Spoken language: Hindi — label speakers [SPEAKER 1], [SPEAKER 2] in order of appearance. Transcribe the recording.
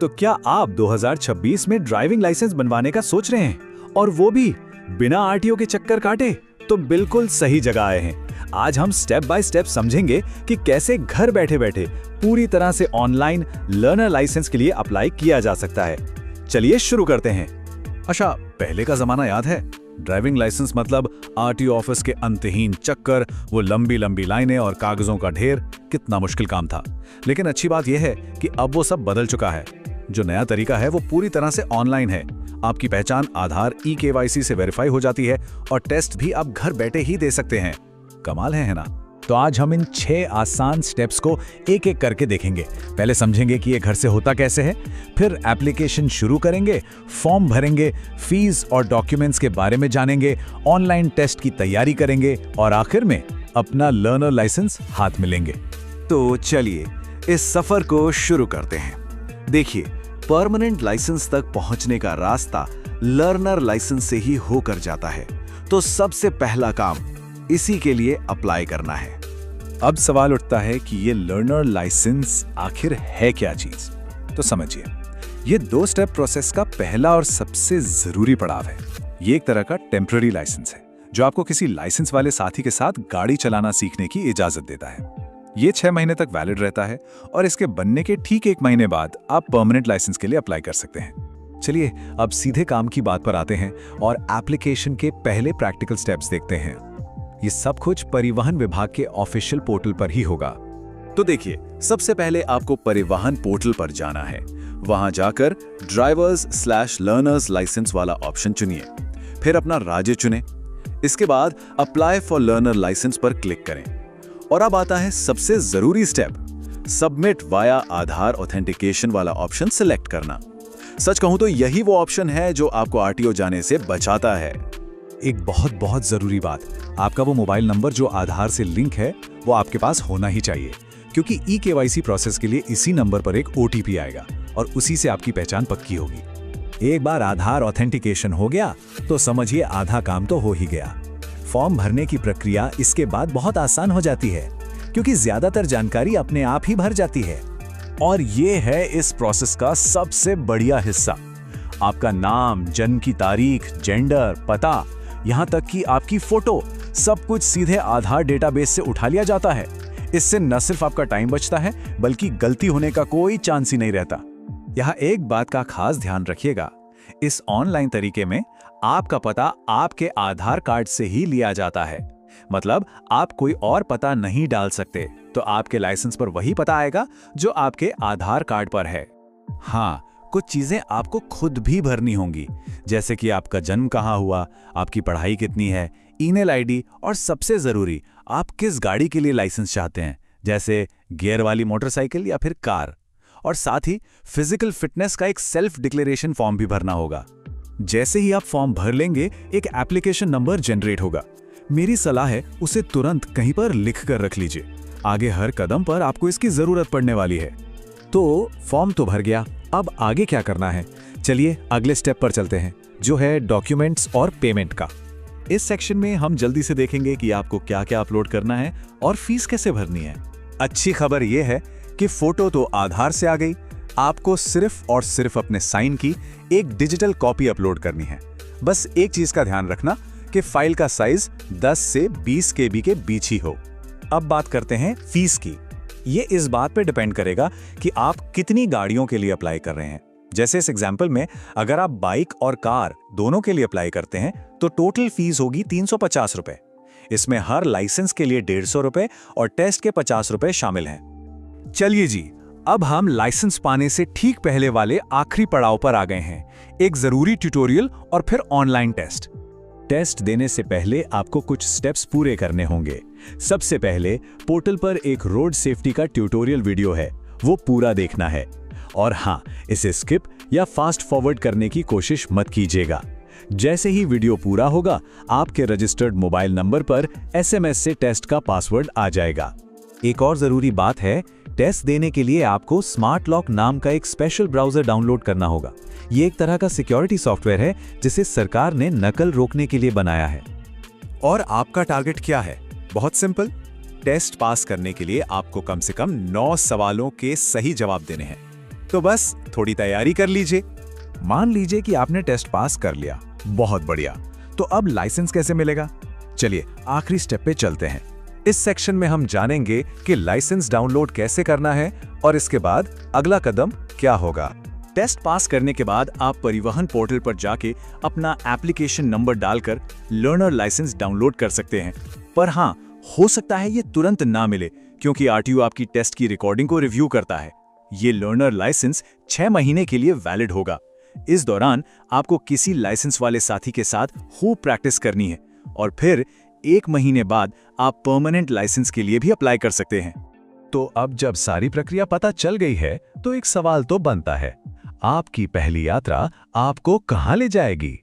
[SPEAKER 1] तो क्या आप 2026 में ड्राइविंग लाइसेंस बनवाने का सोच रहे हैं और वो भी बिना आरटीओ के चक्कर काटे? तो बिल्कुल सही जगह आए हैं। आज हम स्टेप बाय स्टेप समझेंगे कि कैसे घर बैठे बैठे पूरी तरह से ऑनलाइन लर्नर लाइसेंस के लिए अप्लाई किया जा सकता है। चलिए शुरू करते हैं। अच्छा, पहले का जमाना याद है? ड्राइविंग लाइसेंस मतलब आरटीओ ऑफिस के अंतहीन चक्कर, वो लंबी लंबी लाइनें और कागजों का ढेर। कितना मुश्किल काम था। लेकिन अच्छी बात यह है कि अब वो सब बदल चुका है। जो नया तरीका है वो पूरी तरह से ऑनलाइन है। आपकी पहचान आधार ई-केवाईसी से वेरीफाई हो जाती है और टेस्ट भी आप घर बैठे ही दे सकते हैं। कमाल है ना? तो आज हम इन 6 आसान स्टेप्स को एक एक करके देखेंगे। पहले समझेंगे कि ये घर से होता कैसे है, फिर एप्लीकेशन शुरू करेंगे, फॉर्म भरेंगे, फीस और डॉक्यूमेंट्स के बारे में जानेंगे, ऑनलाइन टेस्ट की तैयारी करेंगे और आखिर में अपना लर्नर लाइसेंस हाथ में लेंगे। तो चलिए इस सफर को शुरू करते हैं। देखिए, परमानेंट लाइसेंस तक पहुंचने का रास्ता लर्नर लाइसेंस से ही होकर जाता है। तो सबसे पहला काम इसी के लिए अप्लाई करना है। अब सवाल उठता है कि ये लर्नर लाइसेंस आखिर है क्या चीज? तो समझिए, ये 2 स्टेप प्रोसेस का पहला और सबसे जरूरी पड़ाव है। ये एक तरह का टेम्पररी लाइसेंस है जो आपको किसी लाइसेंस वाले साथी के साथ गाड़ी चलाना सीखने की इजाजत देता है। ये 6 महीने तक वैलिड रहता है और इसके बनने के ठीक 1 महीने बाद आप परमानेंट लाइसेंस के लिए अप्लाई कर सकते हैं। चलिए अब सीधे काम की बात पर आते हैं और एप्लीकेशन के पहले प्रैक्टिकल स्टेप्स देखते हैं। ये सब कुछ परिवहन विभाग के ऑफिशियल पोर्टल पर ही होगा। तो देखिए, सबसे पहले आपको परिवहन पोर्टल पर जाना है। वहां जाकर ड्राइवर्स/लर्नर्स लाइसेंस वाला ऑप्शन चुनिए, फिर अपना राज्य चुनें। इसके बाद अप्लाई फॉर लर्नर लाइसेंस पर क्लिक करें और अब आता है सबसे जरूरी स्टेप, सबमिट वाया आधार ऑथेंटिकेशन वाला ऑप्शन सिलेक्ट करना। सच कहूं तो यही वो ऑप्शन है जो आपको आरटीओ जाने से बचाता है। एक बहुत जरूरी बात, आपका वो मोबाइल नंबर जो आधार से लिंक है वो आपके पास होना ही चाहिए, क्योंकि ई-केवाईसी प्रोसेस के लिए इसी नंबर पर एक ओटीपी आएगा और उसी से आपकी पहचान पक्की होगी। एक बार आधार ऑथेंटिकेशन हो गया तो समझिए आधा काम तो हो ही गया। फॉर्म भरने की प्रक्रिया इसके बाद बहुत आसान हो जाती है, क्योंकि ज्यादातर जानकारी अपने आप ही भर जाती है। और ये है इस प्रोसेस का सबसे बढ़िया हिस्सा। आपका नाम, जन्म की तारीख, जेंडर, पता, यहाँ तक कि आपकी फोटो, सब कुछ सीधे आधार डेटाबेस से उठा लिया जाता है। इससे न सिर्फ आपका टाइम बचता है, बल्कि गलती होने का कोई चांस ही नहीं रहता। यहाँ एक बात का खास ध्यान रखिएगा, इस ऑनलाइन तरीके में आपका पता आपके आधार कार्ड से ही लिया जाता है। मतलब आप कोई और पता नहीं डाल सकते, तो आपके लाइसेंस पर वही पता आएगा जो आपके आधार कार्ड पर है। हाँ, कुछ चीजें आपको खुद भी भरनी होंगी, जैसे कि आपका जन्म कहाँ हुआ, आपकी पढ़ाई कितनी है, ईमेल आईडी और सबसे जरूरी, आप किस गाड़ी के लिए लाइसेंस चाहते हैं, जैसे गियर वाली मोटरसाइकिल या फिर कार। और साथ ही फिजिकल फिटनेस का एक सेल्फ डिक्लेरेशन फॉर्म भी भरना होगा। जैसे ही आप फॉर्म भर लेंगे, एक एप्लीकेशन नंबर जनरेट होगा। मेरी सलाह है उसे तुरंत कहीं पर लिख कर रख लीजिए। आगे हर कदम पर आपको इसकी जरूरत पड़ने वाली है। तो फॉर्म तो भर गया, अब आगे क्या करना है? चलिए अगले स्टेप पर चलते हैं, जो है डॉक्यूमेंट्स और पेमेंट का। इस सेक्शन में हम जल्दी से देखेंगे कि आपको क्या क्या अपलोड करना है और फीस कैसे भरनी है। अच्छी खबर यह है कि फोटो तो आधार से आ गई, आपको सिर्फ और सिर्फ अपने साइन की एक डिजिटल कॉपी अपलोड करनी है। बस एक चीज का ध्यान रखना कि फाइल का साइज 10 से 20 KB के बीच ही हो। अब बात करते हैं फीस की। ये इस बात पर डिपेंड करेगा कि आप कितनी गाड़ियों के लिए अप्लाई कर रहे हैं। जैसे इस एग्जाम्पल में अगर आप बाइक और कार दोनों के लिए अप्लाई करते हैं तो टोटल फीस होगी 350 रुपए। इसमें हर लाइसेंस के लिए 150 रुपए और टेस्ट के 50 रुपए शामिल हैं। चलिए जी, अब हम लाइसेंस पाने से ठीक पहले वाले आखिरी पड़ाव पर आ गए हैं, एक जरूरी ट्यूटोरियल और फिर ऑनलाइन टेस्ट। टेस्ट देने से पहले आपको कुछ स्टेप्स पूरे करने होंगे। सबसे पहले पोर्टल पर एक रोड सेफ्टी का ट्यूटोरियल वीडियो है, वो पूरा देखना है। और हाँ, इसे स्किप या फास्ट फॉरवर्ड करने की कोशिश मत कीजिएगा। जैसे ही वीडियो पूरा होगा, आपके रजिस्टर्ड मोबाइल नंबर पर SMS से टेस्ट का पासवर्ड आ जाएगा। एक और जरूरी बात है, टेस्ट देने के लिए आपको स्मार्ट लॉक नाम का एक स्पेशल ब्राउजर डाउनलोड करना होगा। ये एक तरह का सिक्योरिटी सॉफ्टवेयर है जिसे सरकार ने नकल रोकने के लिए बनाया है। और आपका टारगेट क्या है? बहुत सिंपल, टेस्ट पास करने के लिए आपको कम से कम 9 सवालों के सही जवाब देने हैं। तो बस थोड़ी तैयारी कर लीजिए। मान लीजिए कि आपने टेस्ट पास कर लिया, बहुत बढ़िया। तो अब लाइसेंस कैसे मिलेगा? चलिए आखिरी स्टेप पे चलते हैं। इस सेक्शन में हम जानेंगे कि लाइसेंस डाउनलोड कैसे करना है और इसके बाद अगला कदम क्या होगा। टेस्ट पास करने के बाद आप परिवहन पोर्टल पर जाके अपना एप्लीकेशन नंबर डालकर लर्नर लाइसेंस डाउनलोड कर सकते हैं। पर हाँ, हो सकता है ये तुरंत ना मिले, क्योंकि आरटीओ आपकी टेस्ट की रिकॉर्डिंग को रिव्यू करता है। ये लर्नर लाइसेंस 6 महीने के लिए वैलिड होगा। इस दौरान आपको किसी लाइसेंस वाले साथी के साथ खूब प्रैक्टिस करनी है और फिर 1 महीने बाद आप परमानेंट लाइसेंस के लिए भी अप्लाई कर सकते हैं। तो अब जब सारी प्रक्रिया पता चल गई है, तो एक सवाल तो बनता है, आपकी पहली यात्रा आपको कहाँ ले जाएगी?